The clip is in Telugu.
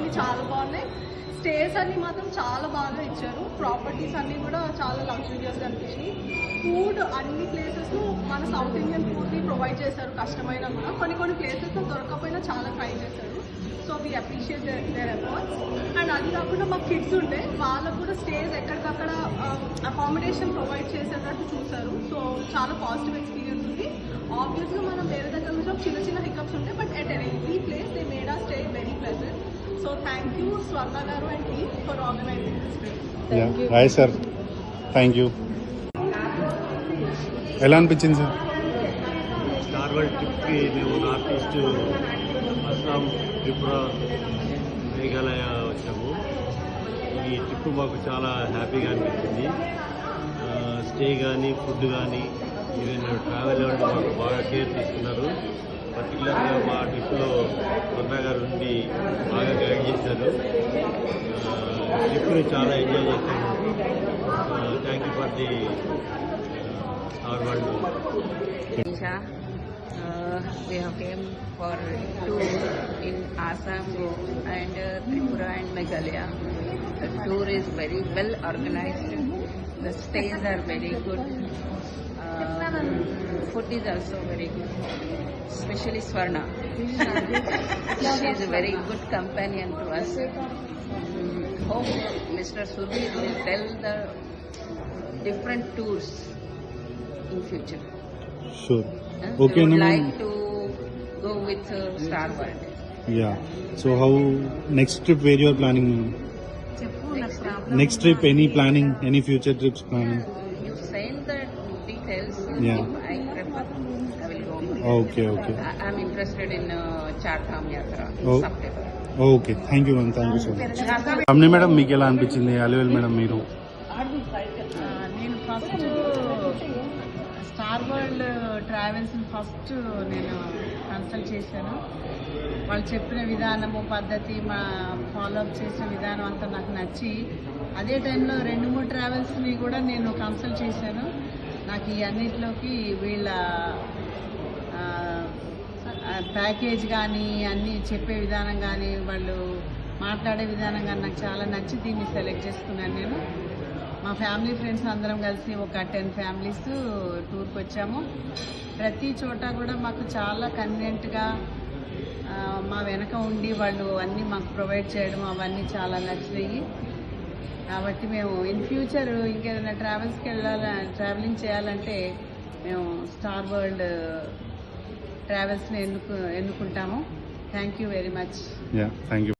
అన్ని చాలా బాగున్నాయి. స్టేస్ అన్ని మాత్రం చాలా బాగా ఇచ్చారు. ప్రాపర్టీస్ అన్ని కూడా చాలా లగ్జూరియస్గా అనిపించాయి. ఫుడ్ అన్ని ప్లేసెస్లో మన సౌత్ ఇండియన్ ఫుడ్ని ప్రొవైడ్ చేశారు. కష్టమైనా కూడా కొన్ని ప్లేసెస్లో దొరకకపోయినా చాలా ట్రై చేశారు. So we appreciate their efforts. And అది కాకుండా మా కిడ్స్ ఉంటే వాళ్ళకు కూడా స్టేస్ ఎక్కడికక్కడ అకామిడేషన్ ప్రొవైడ్ చేసేటట్టు చూశారు. సో చాలా పాజిటివ్ ఎక్స్పీరియన్స్ ఉంది. ఆబ్వియస్గా మనం వేరే దగ్గర నుంచి చిన్న హికప్స్ ఉంటాయి, but at any place they made us stay very pleasant. So thank you Swarna garu and team for organizing this trip. Thank you. Hi sir. Thank you. ఎలా అనిపించింది సార్? స్టార్ వరల్డ్ ట్రిప్కి మేము నార్త్ ఈస్ట్ అస్సాం, త్రిపుర, మేఘాలయ వచ్చాము. ఈ ట్రిప్ మాకు చాలా హ్యాపీగా అనిపించింది. స్టే కానీ ఫుడ్ కానీ ఈవెన్ ట్రావెల్ వాళ్ళు మాకు బాగా కేర్ తీసుకున్నారు. పర్టికులర్గా మా ట్రిప్లో స్వర్ణ గారు ఉండి బాగా గైడ్ చేశారు. ట్రిప్ని చాలా ఎంజాయ్ చేశాము. Thank you for the star world. We have came for tour in Assam and Tripura and Meghalaya. The tour is very well organized. The stays are very good. Food is also very good, especially Swarna. She is a very good companion to us. Hope Mr. Sudhir will tell the different tours in future. Sure. We Okay, would no, like to go with Star World. Yeah. So how next trip where you are planning? Next trip, any planning? Any future trips planning? You send the details. Yeah. If I prefer, I will go. Okay. I'm interested in Chardham Yatra in Oh. September. Okay thank you ma'am, thank you so much. Ramani madam, మీకు ఎలా అనిపించింది? అలివేల్ మేడం మీరు? నేను ఫస్ట్ స్టార్ వరల్డ్ ట్రావెల్స్ని ఫస్ట్ నేను కన్సల్ట్ చేశాను. వాళ్ళు చెప్పిన విధానము, పద్ధతి, మా ఫాలోఅప్ చేసిన విధానం అంతా నాకు నచ్చి, అదే టైంలో 2-3 ట్రావెల్స్ని కూడా నేను కన్సల్ట్ చేశాను. నాకు ఈ అన్నిటిలోకి వీళ్ళ ప్యాకేజ్ కానీ, అన్నీ చెప్పే విధానం కానీ, వాళ్ళు మాట్లాడే విధానం కానీ నాకు చాలా నచ్చి దీన్ని సెలెక్ట్ చేసుకున్నాను. నేను మా ఫ్యామిలీ ఫ్రెండ్స్ అందరం కలిసి ఒక 10 ఫ్యామిలీస్ టూర్కి వచ్చాము. ప్రతి చోట కూడా మాకు చాలా కన్వీనియంట్గా మా వెనక ఉండి వాళ్ళు అన్నీ మాకు ప్రొవైడ్ చేయడం అవన్నీ చాలా నచ్చినాయి. కాబట్టి మేము ఇన్ ఫ్యూచర్ ఇంకేదైనా ట్రావెలింగ్ చేయాలంటే మేము స్టార్ వరల్డ్ ట్రావెల్స్ని ఎన్నుకుంటాము. Thank you very much. Thank you.